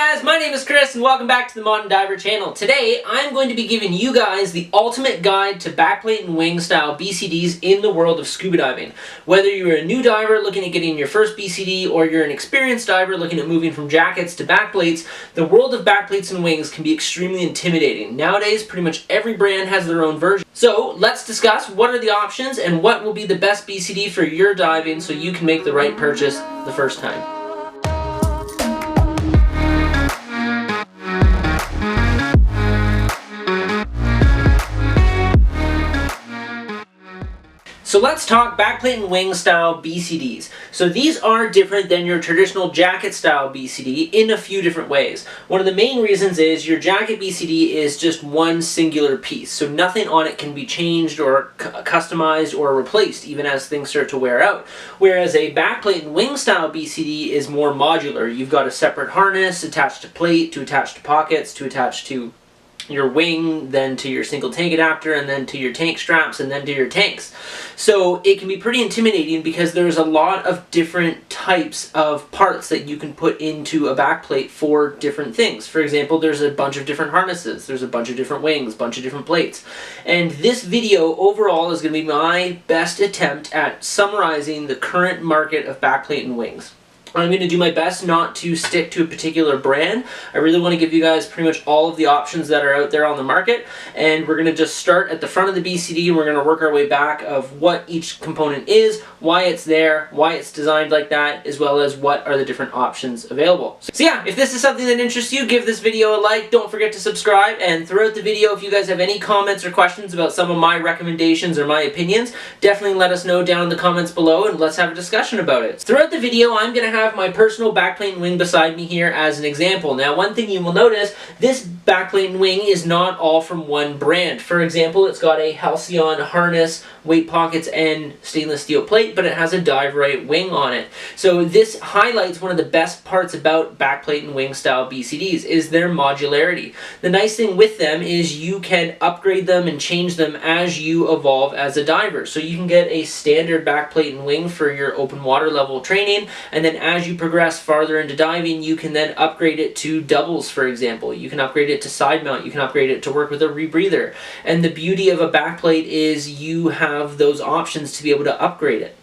guys, my name is Chris and welcome back to the Modern Diver channel. Today I'm going to be giving you guys the ultimate guide to backplate and wing style BCDs in the world of scuba diving. Whether you're a new diver looking at getting your first BCD or you're an experienced diver looking at moving from jackets to backplates, the world of backplates and wings can be extremely intimidating. Nowadays pretty much every brand has their own version. So let's discuss what are the options and what will be the best BCD for your diving so you can make the right purchase the first time. So let's talk backplate and wing style BCDs. So these are different than your traditional jacket style BCD in a few different ways. One of the main reasons is your jacket BCD is just one singular piece. So nothing on it can be changed or customized or replaced even as things start to wear out. Whereas a backplate and wing style BCD is more modular. You've got a separate harness attached to plate, to attach to pockets, to attach to your wing, then to your single tank adapter, and then to your tank straps, and then to your tanks. So it can be pretty intimidating because there's a lot of different types of parts that you can put into a backplate for different things. For example, there's a bunch of different harnesses, there's a bunch of different wings, a bunch of different plates. And this video overall is going to be my best attempt at summarizing the current market of backplate and wings. I'm going to do my best not to stick to a particular brand. I really want to give you guys pretty much all of the options that are out there on the market, and we're going to just start at the front of the BCD and we're going to work our way back of what each component is, why it's there, why it's designed like that, as well as what are the different options available. So yeah, if this is something that interests you, give this video a like, don't forget to subscribe, and throughout the video if you guys have any comments or questions about some of my recommendations or my opinions, definitely let us know down in the comments below and let's have a discussion about it. Throughout the video I'm going to have my personal backplate and wing beside me here as an example. Now one thing you will notice, this backplate and wing is not all from one brand. For example, it's got a Halcyon harness, weight pockets, and stainless steel plate, but it has a dive right wing on it. So this highlights one of the best parts about backplate and wing style BCDs is their modularity. The nice thing with them is you can upgrade them and change them as you evolve as a diver. So you can get a standard backplate and wing for your open water level training, and then as you progress farther into diving, you can then upgrade it to doubles, for example. You can upgrade it to side mount, you can upgrade it to work with a rebreather. And the beauty of a backplate is you have those options to be able to upgrade it.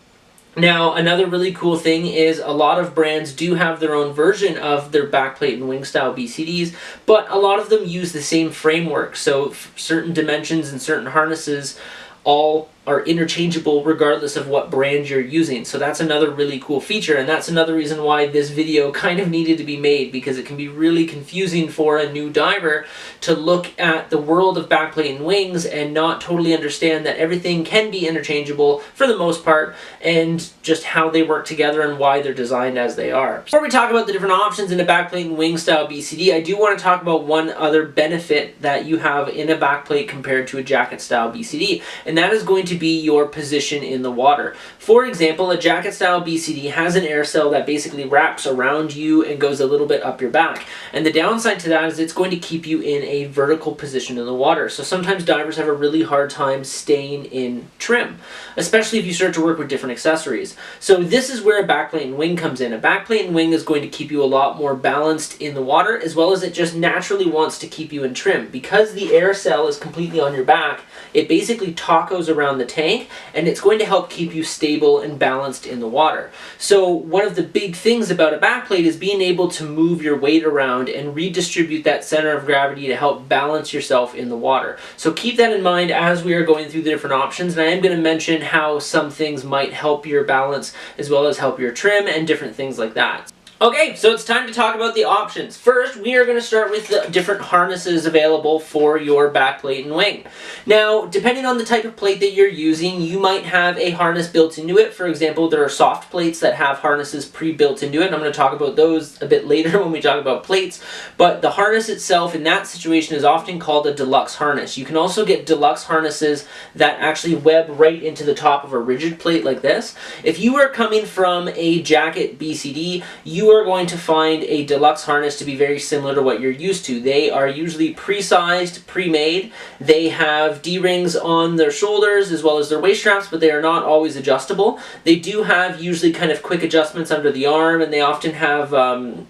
Now, another really cool thing is a lot of brands do have their own version of their backplate and wing style BCDs, but a lot of them use the same framework. So certain dimensions and certain harnesses all are interchangeable regardless of what brand you're using. So that's another really cool feature, and that's another reason why this video kind of needed to be made, because it can be really confusing for a new diver to look at the world of backplate and wings and not totally understand that everything can be interchangeable for the most part, and just how they work together and why they're designed as they are. Before we talk about the different options in a backplate and wing style BCD, I do want to talk about one other benefit that you have in a backplate compared to a jacket style BCD, and that is going to be your position in the water. For example, a jacket style BCD has an air cell that basically wraps around you and goes a little bit up your back. And the downside to that is it's going to keep you in a vertical position in the water. So sometimes divers have a really hard time staying in trim, especially if you start to work with different accessories. So this is where a backplate and wing comes in. A backplate and wing is going to keep you a lot more balanced in the water, as well as it just naturally wants to keep you in trim. Because the air cell is completely on your back, it basically tacos around the tank, and it's going to help keep you stable and balanced in the water. So one of the big things about a backplate is being able to move your weight around and redistribute that center of gravity to help balance yourself in the water. So keep that in mind as we are going through the different options, and I am going to mention how some things might help your balance as well as help your trim and different things like that. Okay, so it's time to talk about the options. First, we are going to start with the different harnesses available for your backplate and wing. Now, depending on the type of plate that you're using, you might have a harness built into it. For example, there are soft plates that have harnesses pre-built into it, and I'm going to talk about those a bit later when we talk about plates. But the harness itself in that situation is often called a deluxe harness. You can also get deluxe harnesses that actually web right into the top of a rigid plate like this. If you are coming from a jacket BCD, you are going to find a deluxe harness to be very similar to what you're used to. They are usually pre-sized, pre-made. They have D-rings on their shoulders as well as their waist straps, but they are not always adjustable. They do have usually kind of quick adjustments under the arm, and they often have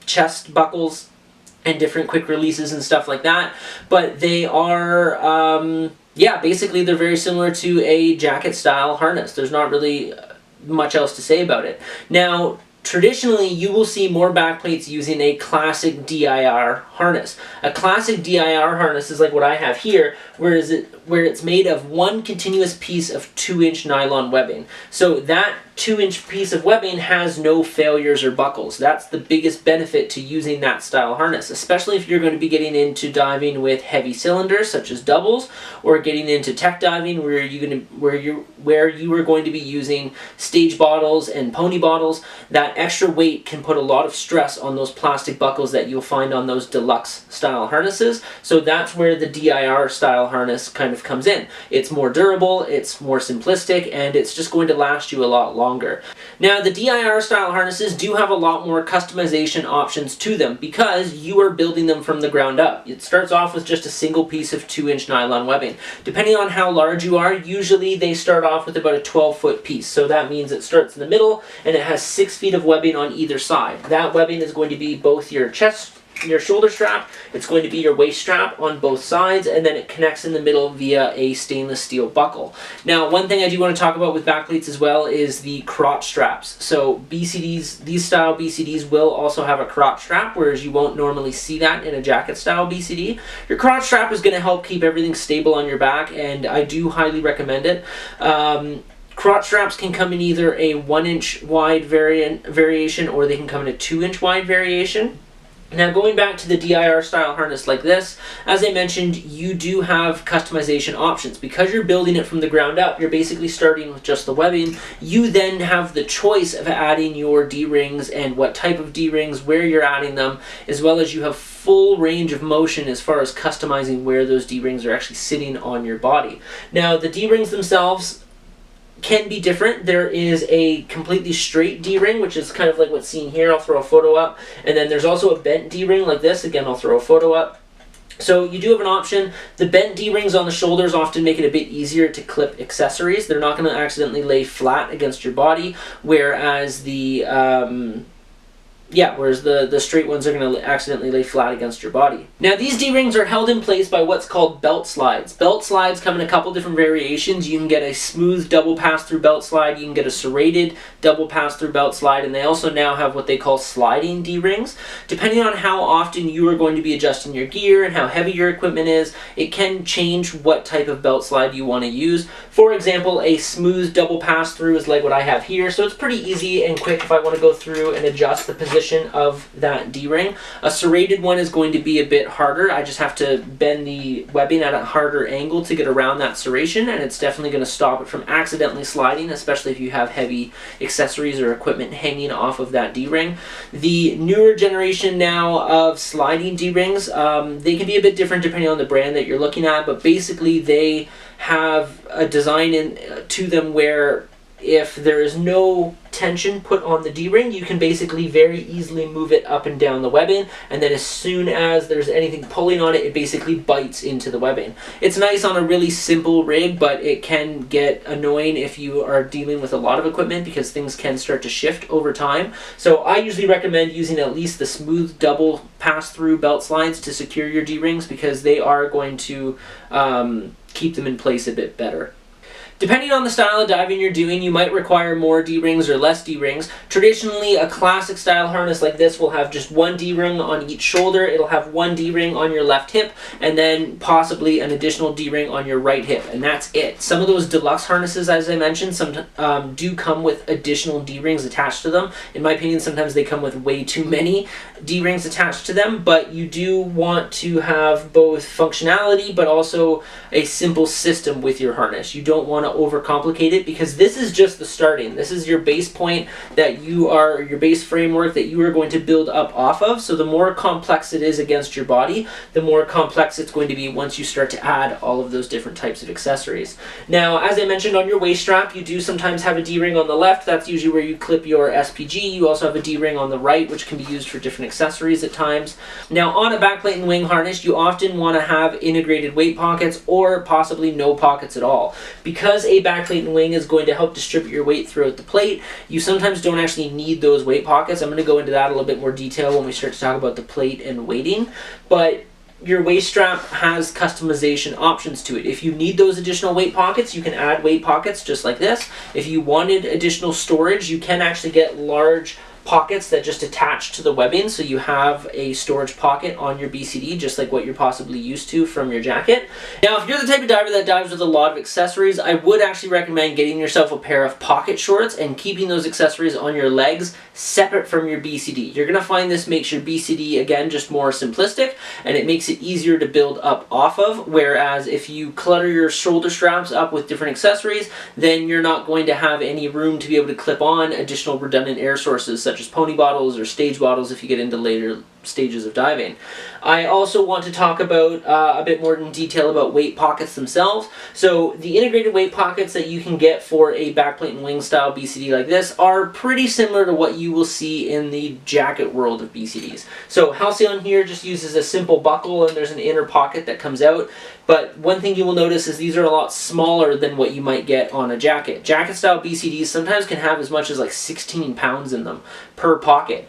chest buckles and different quick releases and stuff like that. But they are, yeah, basically they're very similar to a jacket style harness. There's not really much else to say about it. Now, traditionally, you will see more backplates using a classic DIR harness. A classic DIR harness is like what I have here, where it's made of one continuous piece of 2-inch nylon webbing. So that 2-inch piece of webbing has no failures or buckles. That's the biggest benefit to using that style harness, especially if you're going to be getting into diving with heavy cylinders such as doubles, or getting into tech diving where you are going to be using stage bottles and pony bottles. That extra weight can put a lot of stress on those plastic buckles that you'll find on those deluxe style harnesses. So that's where the DIR style harness kind of comes in. It's more durable, it's more simplistic, and it's just going to last you a lot longer. Now, the DIR style harnesses do have a lot more customization options to them because you are building them from the ground up. It starts off with just a single piece of 2-inch nylon webbing. Depending on how large you are, usually they start off with about a 12-foot piece. So that means it starts in the middle and it has 6 feet of webbing on either side. That webbing is going to be both your shoulder strap, it's going to be your waist strap on both sides, and then it connects in the middle via a stainless steel buckle. Now, one thing I do want to talk about with backplates as well is the crotch straps. So BCDs, these style BCDs will also have a crotch strap, whereas you won't normally see that in a jacket style BCD. Your crotch strap is going to help keep everything stable on your back, and I do highly recommend it. Crotch straps can come in either a 1-inch wide variation, or they can come in a 2-inch wide variation. Now, going back to the DIR style harness like this, as I mentioned, you do have customization options. Because you're building it from the ground up, you're basically starting with just the webbing. You then have the choice of adding your D-rings and what type of D-rings, where you're adding them, as well as you have full range of motion as far as customizing where those D-rings are actually sitting on your body. Now, the D-rings themselves can be different. There is a completely straight D-ring, which is kind of like what's seen here. I'll throw a photo up. And then there's also a bent D-ring like this. Again, I'll throw a photo up. So you do have an option. The bent D-rings on the shoulders often make it a bit easier to clip accessories. They're not going to accidentally lay flat against your body, whereas the the straight ones are going to accidentally lay flat against your body. Now, these D-rings are held in place by what's called belt slides. Belt slides come in a couple different variations. You can get a smooth double pass-through belt slide, you can get a serrated double pass-through belt slide, and they also now have what they call sliding D-rings. Depending on how often you are going to be adjusting your gear and how heavy your equipment is, it can change what type of belt slide you want to use. For example, a smooth double pass-through is like what I have here, so it's pretty easy and quick if I want to go through and adjust the position of that D-ring. A serrated one is going to be a bit harder. I just have to bend the webbing at a harder angle to get around that serration, and it's definitely going to stop it from accidentally sliding, especially if you have heavy accessories or equipment hanging off of that D-ring. The newer generation now of sliding D-rings, they can be a bit different depending on the brand that you're looking at, but basically they have a design to them where if there is no tension put on the D-ring, you can basically very easily move it up and down the webbing, and then as soon as there's anything pulling on it, it basically bites into the webbing. It's nice on a really simple rig, but it can get annoying if you are dealing with a lot of equipment because things can start to shift over time. So I usually recommend using at least the smooth double pass-through belt slides to secure your D-rings because they are going to keep them in place a bit better. Depending on the style of diving you're doing, you might require more D-rings or less D-rings. Traditionally, a classic style harness like this will have just one D-ring on each shoulder. It'll have one D-ring on your left hip, and then possibly an additional D-ring on your right hip, and that's it. Some of those deluxe harnesses, as I mentioned, do come with additional D-rings attached to them. In my opinion, sometimes they come with way too many D-rings attached to them, but you do want to have both functionality but also a simple system with your harness. You don't want to overcomplicate it because this is just the starting. This is your base point that your base framework that you are going to build up off of. So the more complex it is against your body, the more complex it's going to be once you start to add all of those different types of accessories. Now, as I mentioned, on your waist strap, you do sometimes have a D-ring on the left. That's usually where you clip your SPG. You also have a D-ring on the right, which can be used for different accessories at times. Now, on a backplate and wing harness, you often want to have integrated weight pockets or possibly no pockets at all. Because because a backplate and wing is going to help distribute your weight throughout the plate, you sometimes don't actually need those weight pockets. I'm going to go into that a little bit more detail when we start to talk about the plate and weighting, but your waist strap has customization options to it. If you need those additional weight pockets, you can add weight pockets just like this. If you wanted additional storage, you can actually get large pockets that just attach to the webbing, so you have a storage pocket on your BCD just like what you're possibly used to from your jacket. Now, if you're the type of diver that dives with a lot of accessories, I would actually recommend getting yourself a pair of pocket shorts and keeping those accessories on your legs separate from your BCD. You're going to find this makes your BCD, again, just more simplistic, and it makes it easier to build up off of, whereas if you clutter your shoulder straps up with different accessories, then you're not going to have any room to be able to clip on additional redundant air sources such as pony bottles or stage bottles if you get into later stages of diving. I also want to talk about a bit more in detail about weight pockets themselves. So the integrated weight pockets that you can get for a backplate and wing style BCD like this are pretty similar to what you will see in the jacket world of BCDs. So Halcyon here just uses a simple buckle and there's an inner pocket that comes out. But one thing you will notice is these are a lot smaller than what you might get on a jacket. Jacket style BCDs sometimes can have as much as like 16 pounds in them per pocket.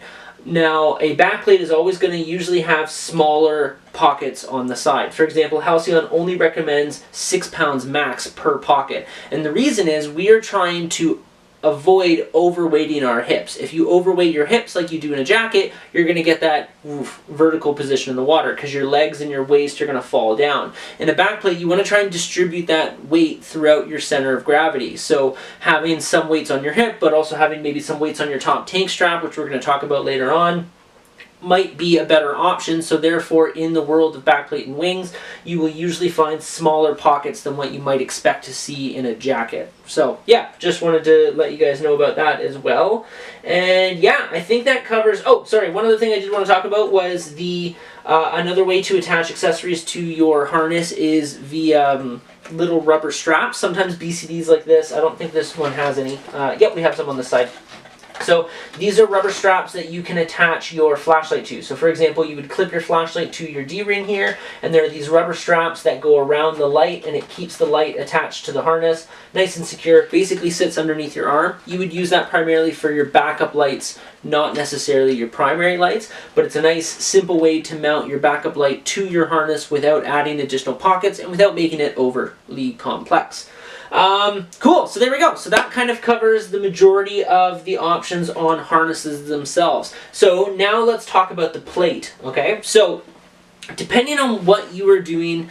Now, a backplate is always going to usually have smaller pockets on the side. For example, Halcyon only recommends 6 pounds max per pocket. And the reason is we are trying to avoid overweighting our hips. If you overweight your hips like you do in a jacket, you're going to get that vertical position in the water because your legs and your waist are going to fall down. In a backplate, you want to try and distribute that weight throughout your center of gravity. So having some weights on your hip, but also having maybe some weights on your top tank strap, which we're going to talk about later on, might be a better option. So therefore, in the world of backplate and wings, you will usually find smaller pockets than what you might expect to see in a jacket. So yeah, just wanted to let you guys know about that as well. And yeah, I think that covers, oh sorry, one other thing I did want to talk about was the another way to attach accessories to your harness is via little rubber straps. Sometimes BCDs like this, I don't think this one has any. Yep, we have some on the side. So these are rubber straps that you can attach your flashlight to. So for example, you would clip your flashlight to your D-ring here, and there are these rubber straps that go around the light, and it keeps the light attached to the harness, nice and secure, basically sits underneath your arm. You would use that primarily for your backup lights, not necessarily your primary lights, but it's a nice simple way to mount your backup light to your harness without adding additional pockets and without making it overly complex. Cool, so there we go. So that kind of covers the majority of the options on harnesses themselves. So now let's talk about the plate, okay? So depending on what you are doing,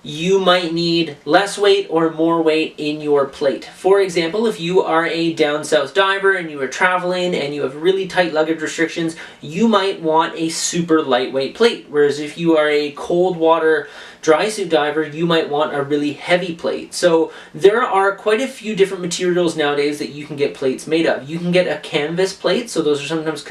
you might need less weight or more weight in your plate. For example, if you are a down south diver and you are traveling and you have really tight luggage restrictions, you might want a super lightweight plate. Whereas if you are a cold water dry suit diver, you might want a really heavy plate. So there are quite a few different materials nowadays that you can get plates made of. You can get a canvas plate, so those are sometimes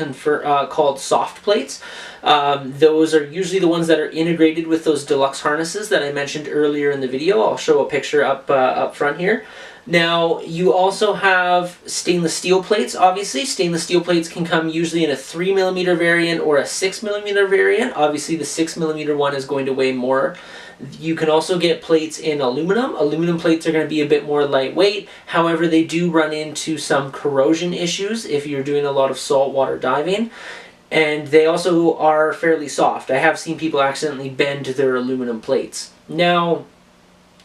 called soft plates. Those are usually the ones that are integrated with those deluxe harnesses that I mentioned earlier in the video. I'll show a picture up front here. Now, you also have stainless steel plates, obviously. Stainless steel plates can come usually in a 3mm variant or a 6mm variant. Obviously, the 6mm one is going to weigh more. You can also get plates in aluminum. Aluminum plates are going to be a bit more lightweight. However, they do run into some corrosion issues if you're doing a lot of saltwater diving. And they also are fairly soft. I have seen people accidentally bend their aluminum plates. Now,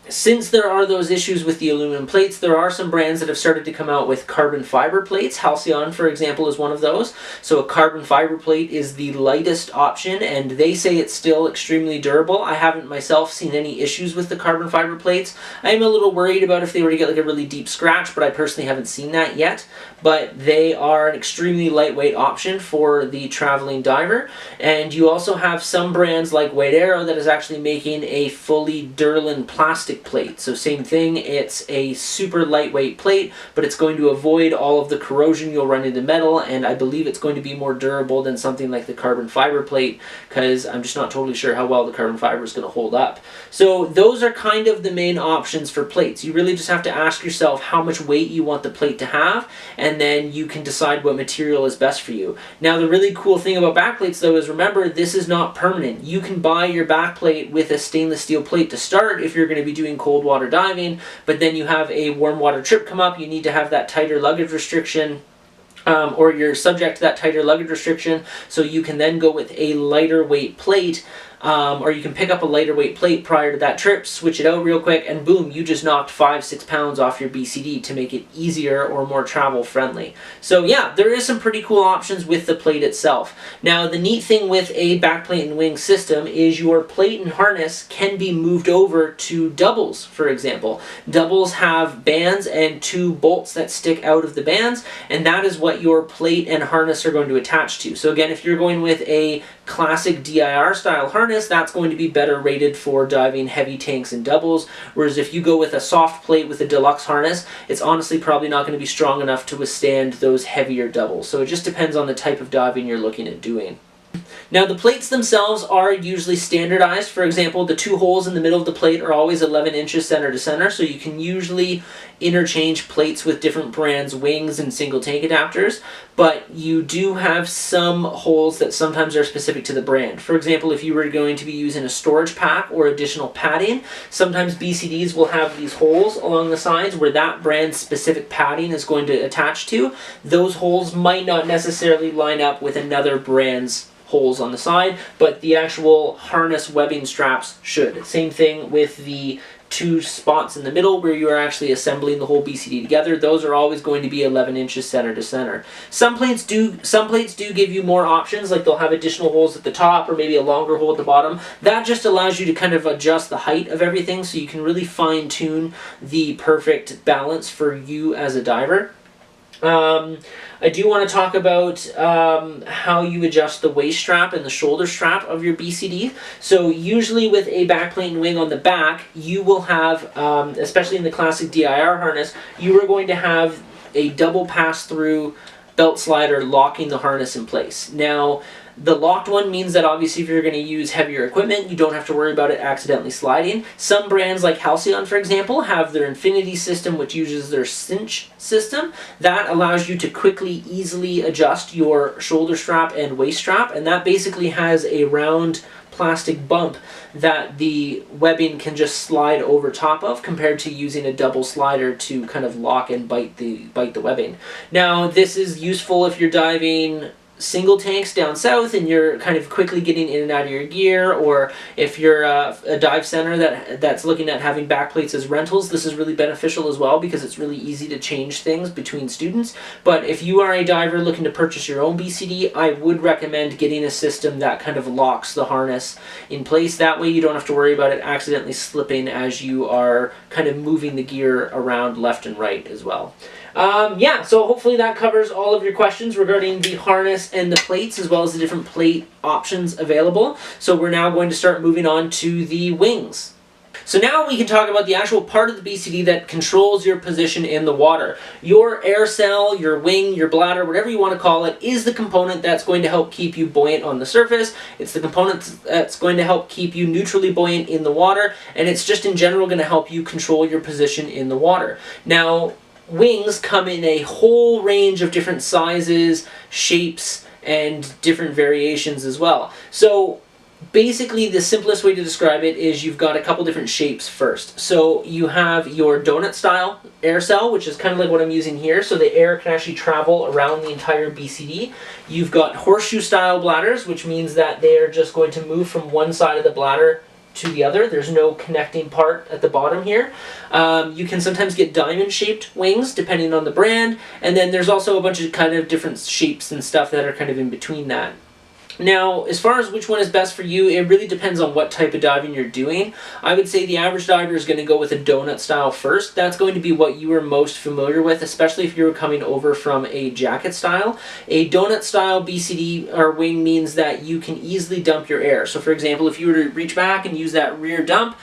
since there are those issues with the aluminum plates, there are some brands that have started to come out with carbon fiber plates. Halcyon, for example, is one of those. So a carbon fiber plate is the lightest option, and they say it's still extremely durable. I haven't myself seen any issues with the carbon fiber plates. I am a little worried about if they were to get like a really deep scratch, but I personally haven't seen that yet. But they are an extremely lightweight option for the traveling diver. And you also have some brands like White Arrow that is actually making a fully Durlin plastic plate. So same thing, it's a super lightweight plate, but it's going to avoid all of the corrosion you'll run into metal, and I believe it's going to be more durable than something like the carbon fiber plate, because I'm just not totally sure how well the carbon fiber is going to hold up. So those are kind of the main options for plates. You really just have to ask yourself how much weight you want the plate to have, and then you can decide what material is best for you. Now, the really cool thing about backplates though is, remember, this is not permanent. You can buy your backplate with a stainless steel plate to start if you're going to be doing doing cold water diving, but then you have a warm water trip come up, you need to have that tighter luggage restriction, or you're subject to that tighter luggage restriction, so you can then go with a lighter weight plate, or you can pick up a lighter weight plate prior to that trip, switch it out real quick, and boom, you just knocked 5-6 pounds off your BCD to make it easier or more travel friendly. So yeah, there is some pretty cool options with the plate itself. Now the neat thing with a backplate and wing system is your plate and harness can be moved over to doubles, for example. Doubles have bands and 2 bolts that stick out of the bands, and that is what your plate and harness are going to attach to. So again, if you're going with a classic DIR style harness, that's going to be better rated for diving heavy tanks and doubles, whereas if you go with a soft plate with a deluxe harness, it's honestly probably not going to be strong enough to withstand those heavier doubles. So it just depends on the type of diving you're looking at doing. Now the plates themselves are usually standardized. For example, the 2 holes in the middle of the plate are always 11 inches center to center, so you can usually interchange plates with different brands' wings and single tank adapters, but you do have some holes that sometimes are specific to the brand. For example, if you were going to be using a storage pack or additional padding, sometimes BCDs will have these holes along the sides where that brand's specific padding is going to attach to. Those holes might not necessarily line up with another brand's holes on the side, but the actual harness webbing straps should. Same thing with the 2 spots in the middle where you are actually assembling the whole BCD together. Those are always going to be 11 inches center to center. Some plates do give you more options, like they'll have additional holes at the top or maybe a longer hole at the bottom. That just allows you to kind of adjust the height of everything so you can really fine tune the perfect balance for you as a diver. I do want to talk about how you adjust the waist strap and the shoulder strap of your BCD. So usually with a backplate and wing on the back, you will have, especially in the classic DIR harness, you are going to have a double pass-through belt slider locking the harness in place. Now, the locked one means that obviously if you're going to use heavier equipment, you don't have to worry about it accidentally sliding. Some brands like Halcyon, for example, have their Infinity system, which uses their cinch system. That allows you to quickly, easily adjust your shoulder strap and waist strap, and that basically has a round plastic bump that the webbing can just slide over top of, compared to using a double slider to kind of lock and bite the webbing. Now, this is useful if you're diving single tanks down south and you're kind of quickly getting in and out of your gear, or if you're a dive center that's looking at having backplates as rentals, this is really beneficial as well because it's really easy to change things between students. But if you are a diver looking to purchase your own BCD, I would recommend getting a system that kind of locks the harness in place. That way you don't have to worry about it accidentally slipping as you are kind of moving the gear around left and right as well. Yeah, so hopefully that covers all of your questions regarding the harness and the plates, as well as the different plate options available. So we're now going to start moving on to the wings. So now we can talk about the actual part of the BCD that controls your position in the water. Your air cell, your wing, your bladder, whatever you want to call it, is the component that's going to help keep you buoyant on the surface. It's the component that's going to help keep you neutrally buoyant in the water, and it's just in general going to help you control your position in the water. Now, wings come in a whole range of different sizes, shapes, and different variations as well. So basically the simplest way to describe it is you've got a couple different shapes first. So you have your donut style air cell, which is kind of like what I'm using here, so the air can actually travel around the entire BCD. You've got horseshoe style bladders, which means that they are just going to move from one side of the bladder to the other. There's no connecting part at the bottom here. You can sometimes get diamond-shaped wings depending on the brand, and then there's also a bunch of kind of different shapes and stuff that are kind of in between that. Now, as far as which one is best for you, it really depends on what type of diving you're doing. I would say the average diver is going to go with a donut style first. That's going to be what you are most familiar with, especially if you're coming over from a jacket style. A donut style BCD or wing means that you can easily dump your air. So for example, if you were to reach back and use that rear dump,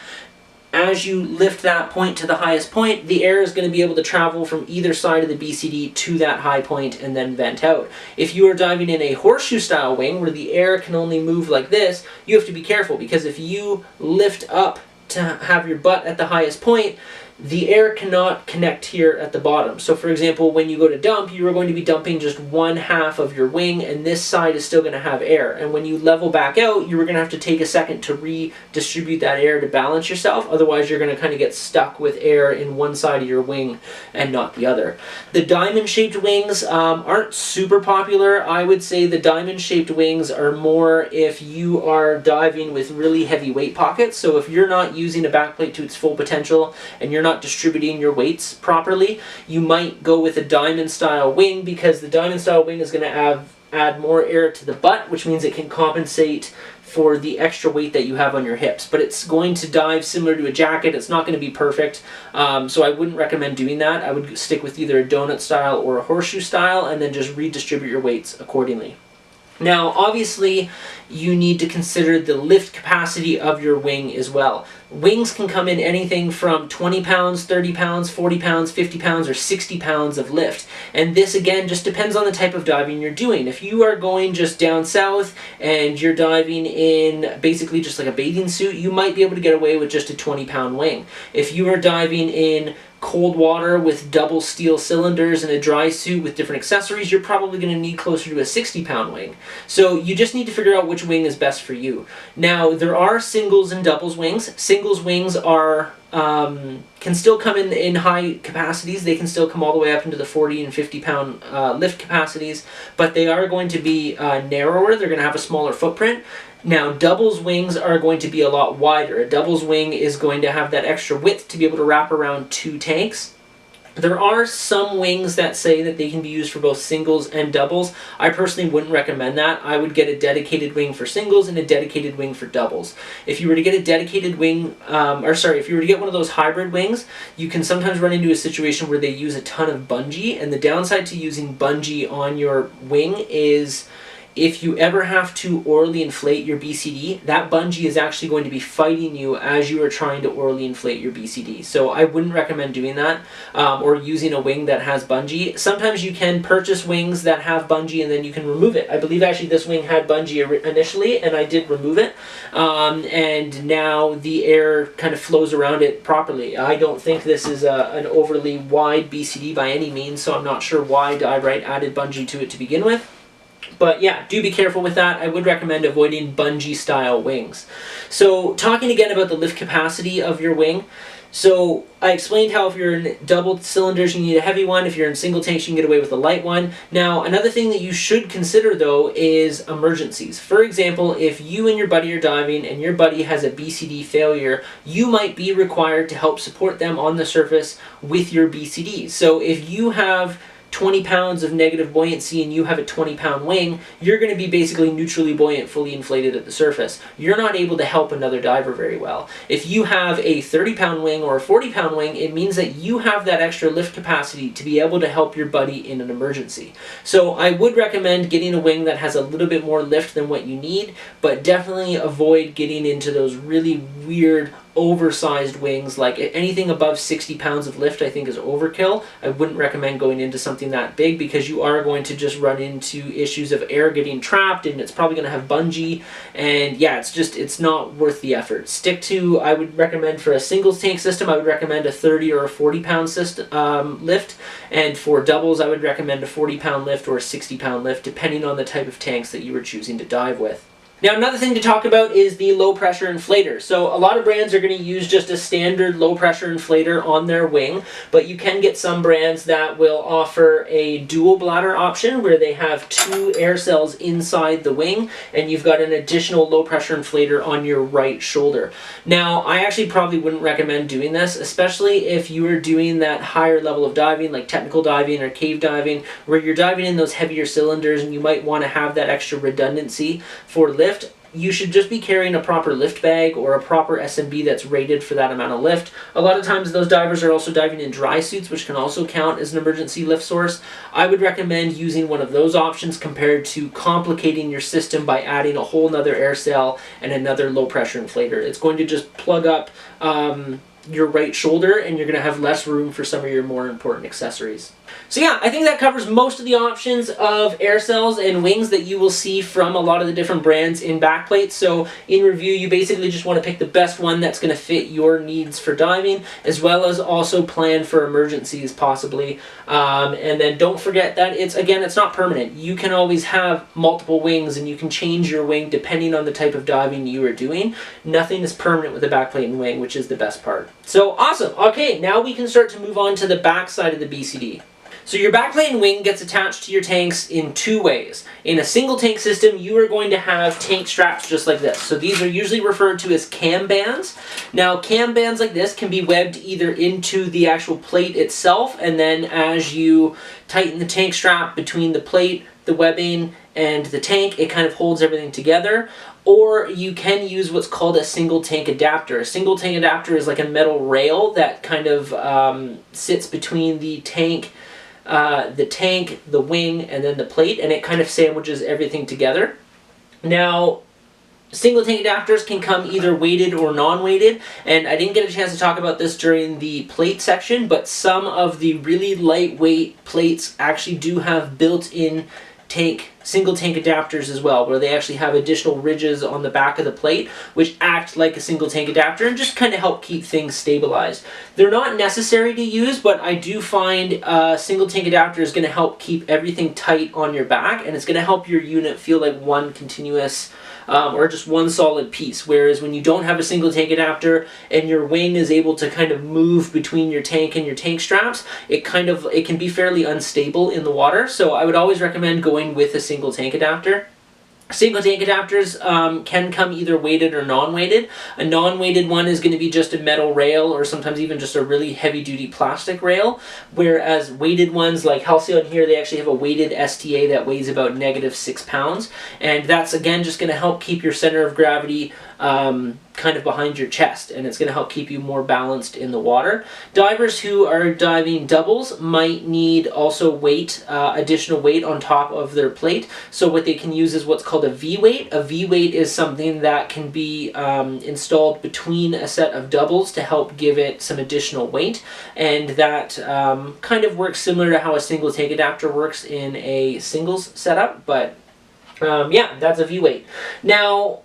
as you lift that point to the highest point, the air is going to be able to travel from either side of the BCD to that high point and then vent out. If you are diving in a horseshoe style wing where the air can only move like this, you have to be careful, because if you lift up to have your butt at the highest point, the air cannot connect here at the bottom. So for example, when you go to dump, you are going to be dumping just one half of your wing, and this side is still going to have air. And when you level back out, you are going to have to take a second to redistribute that air to balance yourself. Otherwise, you're going to kind of get stuck with air in one side of your wing and not the other. The diamond-shaped wings aren't super popular. I would say the diamond-shaped wings are more if you are diving with really heavy weight pockets. So if you're not using a backplate to its full potential and you're not distributing your weights properly, you might go with a diamond style wing, because the diamond style wing is going to add more air to the butt, which means it can compensate for the extra weight that you have on your hips. But it's going to dive similar to a jacket. It's not going to be perfect, so I wouldn't recommend doing that. I would stick with either a donut style or a horseshoe style, and then just redistribute your weights accordingly. Now, obviously, you need to consider the lift capacity of your wing as well. Wings can come in anything from 20 pounds, 30 pounds, 40 pounds, 50 pounds, or 60 pounds of lift. And this, again, just depends on the type of diving you're doing. If you are going just down south and you're diving in basically just like a bathing suit, you might be able to get away with just a 20-pound wing. If you are diving in cold water with double steel cylinders and a dry suit with different accessories, you're probably going to need closer to a 60-pound wing. So you just need to figure out which wing is best for you. Now, there are singles and doubles wings. Singles wings are can still come in high capacities. They can still come all the way up into the 40 and 50-pound lift capacities, but they are going to be narrower. They're going to have a smaller footprint. Now, doubles wings are going to be a lot wider. A doubles wing is going to have that extra width to be able to wrap around 2 tanks. There are some wings that say that they can be used for both singles and doubles. I personally wouldn't recommend that. I would get a dedicated wing for singles and a dedicated wing for doubles. If you were to get a dedicated wing, if you were to get one of those hybrid wings, you can sometimes run into a situation where they use a ton of bungee, and the downside to using bungee on your wing is if you ever have to orally inflate your BCD, that bungee is actually going to be fighting you as you are trying to orally inflate your BCD. So I wouldn't recommend doing that, or using a wing that has bungee. Sometimes you can purchase wings that have bungee and then you can remove it. I believe actually this wing had bungee initially, and I did remove it, and now the air kind of flows around it properly. I don't think this is an overly wide BCD by any means, so I'm not sure why Dive-Right added bungee to it to begin with. But yeah, do be careful with that. I would recommend avoiding bungee style wings. So talking again about the lift capacity of your wing. So I explained how if you're in double cylinders, you need a heavy one. If you're in single tanks, you can get away with a light one. Now, another thing that you should consider, though, is emergencies. For example, if you and your buddy are diving and your buddy has a BCD failure, you might be required to help support them on the surface with your BCDs. So if you have 20 pounds of negative buoyancy and you have a 20-pound wing, you're going to be basically neutrally buoyant, fully inflated at the surface. You're not able to help another diver very well. If you have a 30-pound wing or a 40-pound wing, it means that you have that extra lift capacity to be able to help your buddy in an emergency. So I would recommend getting a wing that has a little bit more lift than what you need, but definitely avoid getting into those really weird oversized wings. Like anything above 60 pounds of lift I think is overkill. I wouldn't recommend going into something that big, because you are going to just run into issues of air getting trapped, and it's probably going to have bungee, and yeah, it's not worth the effort. Stick to, I would recommend for a singles tank system, I would recommend a 30 or a 40 pound system, lift, and for doubles I would recommend a 40 pound lift or a 60 pound lift, depending on the type of tanks that you were choosing to dive with. Now, another thing to talk about is the low pressure inflator. So a lot of brands are going to use just a standard low pressure inflator on their wing, but you can get some brands that will offer a dual bladder option where they have 2 air cells inside the wing, and you've got an additional low pressure inflator on your right shoulder. Now, I actually probably wouldn't recommend doing this, especially if you are doing that higher level of diving, like technical diving or cave diving, where you're diving in those heavier cylinders and you might want to have that extra redundancy for lift. You should just be carrying a proper lift bag or a proper SMB that's rated for that amount of lift. A lot of times those divers are also diving in dry suits, which can also count as an emergency lift source. I would recommend using one of those options compared to complicating your system by adding a whole nother air cell and another low pressure inflator. It's going to just plug up your right shoulder, and you're going to have less room for some of your more important accessories. So yeah, I think that covers most of the options of air cells and wings that you will see from a lot of the different brands in backplates. So in review, you basically just want to pick the best one that's going to fit your needs for diving, as well as also plan for emergencies possibly. And then don't forget that it's not permanent. You can always have multiple wings and you can change your wing depending on the type of diving you are doing. Nothing is permanent with a backplate and wing, which is the best part. So awesome. Okay, now we can start to move on to the back side of the BCD. So your backplate and wing gets attached to your tanks in two ways. In a single tank system, you are going to have tank straps just like this. So these are usually referred to as cam bands. Now cam bands like this can be webbed either into the actual plate itself, and then as you tighten the tank strap between the plate, the webbing, and the tank, it kind of holds everything together. Or you can use what's called a single tank adapter. A single tank adapter is like a metal rail that kind of sits between the tank, the wing, and then the plate, and it kind of sandwiches everything together. Now, single tank adapters can come either weighted or non-weighted, and I didn't get a chance to talk about this during the plate section, but some of the really lightweight plates actually do have built-in single tank adapters as well, where they actually have additional ridges on the back of the plate which act like a single tank adapter and just kind of help keep things stabilized. They're not necessary to use, but I do find a single tank adapter is going to help keep everything tight on your back, and it's going to help your unit feel like one continuous or just one solid piece. Whereas when you don't have a single tank adapter and your wing is able to kind of move between your tank and your tank straps, it can be fairly unstable in the water. So I would always recommend going with a single tank adapter. Single tank adapters can come either weighted or non-weighted. A non-weighted one is going to be just a metal rail, or sometimes even just a really heavy-duty plastic rail, whereas weighted ones like Halcyon here, they actually have a weighted STA that weighs about -6 pounds, and that's again just going to help keep your center of gravity kind of behind your chest, and it's going to help keep you more balanced in the water. Divers who are diving doubles might need also additional weight on top of their plate. So what they can use is what's called a V-weight. A V-weight is something that can be installed between a set of doubles to help give it some additional weight, and that kind of works similar to how a single tank adapter works in a singles setup, but yeah, that's a V-weight. Now,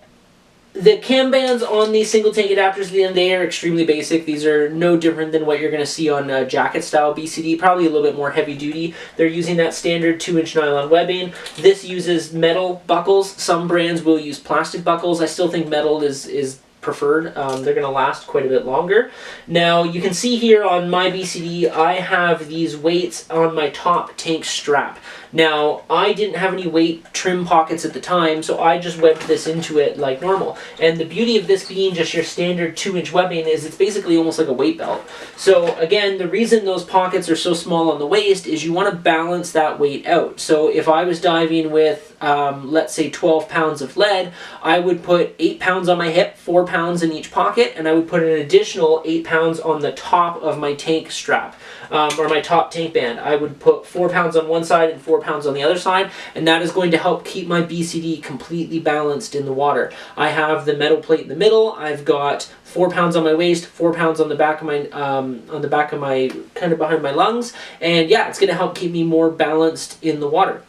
the cam bands on these single tank adapters, they are extremely basic. These are no different than what you're going to see on a jacket style BCD, probably a little bit more heavy duty. They're using that standard 2-inch nylon webbing. This uses metal buckles. Some brands will use plastic buckles. I still think metal is preferred. They're going to last quite a bit longer. Now you can see here on my BCD, I have these weights on my top tank strap. Now, I didn't have any weight trim pockets at the time, so I just webbed this into it like normal. And the beauty of this being just your standard 2-inch webbing is it's basically almost like a weight belt. So again, the reason those pockets are so small on the waist is you want to balance that weight out. So if I was diving with, let's say 12 pounds of lead, I would put 8 pounds on my hip, 4 pounds in each pocket, and I would put an additional 8 pounds on the top of my tank strap, or my top tank band. I would put 4 pounds on one side and 4 pounds on the other side, and that is going to help keep my BCD completely balanced in the water. I have the metal plate in the middle. I've got 4 pounds on my waist, 4 pounds on the back of my kind of behind my lungs, and yeah, it's going to help keep me more balanced in the water.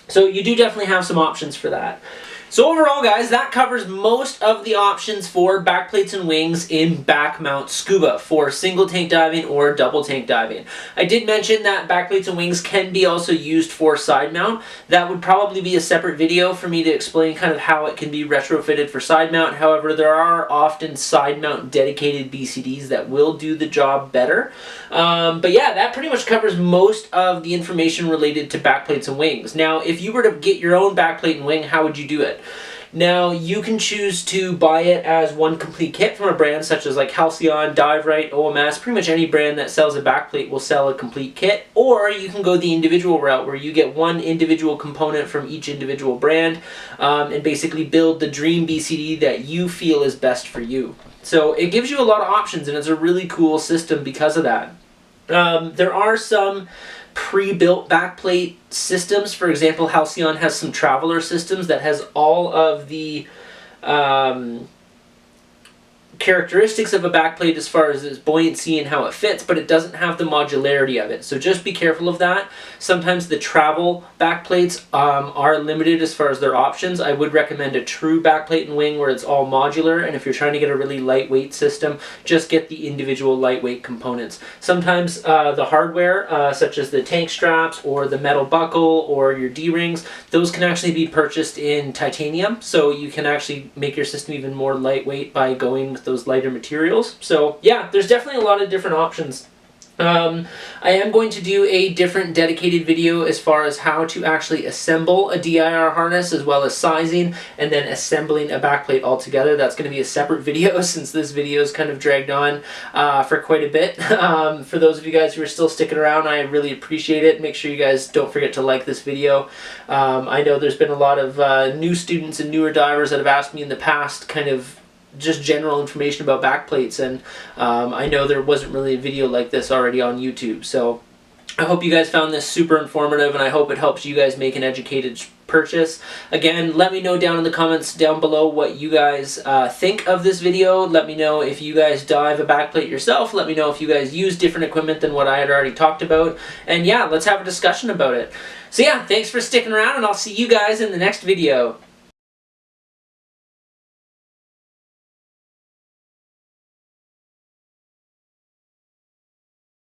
So you do definitely have some options for that. So overall, guys, that covers most of the options for backplates and wings in back mount scuba for single tank diving or double tank diving. I did mention that backplates and wings can be also used for side mount. That would probably be a separate video for me to explain kind of how it can be retrofitted for side mount. However, there are often side mount dedicated BCDs that will do the job better. But yeah, that pretty much covers most of the information related to backplates and wings. Now, if you were to get your own backplate and wing, how would you do it? Now, you can choose to buy it as one complete kit from a brand such as like Halcyon, Dive Right, OMS. Pretty much any brand that sells a backplate will sell a complete kit. Or you can go the individual route where you get one individual component from each individual brand and basically build the dream BCD that you feel is best for you. So it gives you a lot of options, and it's a really cool system because of that. There are some pre-built backplate systems. For example, Halcyon has some Traveler systems that has all of the characteristics of a backplate as far as its buoyancy and how it fits, but it doesn't have the modularity of it. So just be careful of that. Sometimes the travel backplates are limited as far as their options. I would recommend a true backplate and wing where it's all modular, and if you're trying to get a really lightweight system, just get the individual lightweight components. Sometimes the hardware, such as the tank straps or the metal buckle or your D-rings, those can actually be purchased in titanium, so you can actually make your system even more lightweight by going with those lighter materials. So yeah, there's definitely a lot of different options. I am going to do a different dedicated video as far as how to actually assemble a DIR harness, as well as sizing and then assembling a backplate altogether. That's going to be a separate video since this video is kind of dragged on for quite a bit. For those of you guys who are still sticking around, I really appreciate it. Make sure you guys don't forget to like this video. I know there's been a lot of new students and newer divers that have asked me in the past kind of just general information about backplates, and I know there wasn't really a video like this already on YouTube, so I hope you guys found this super informative, and I hope it helps you guys make an educated purchase. Again, let me know down in the comments down below what you guys think of this video. Let me know if you guys dive a backplate yourself. Let me know if you guys use different equipment than what I had already talked about, and yeah, let's have a discussion about it. So yeah, thanks for sticking around, and I'll see you guys in the next video.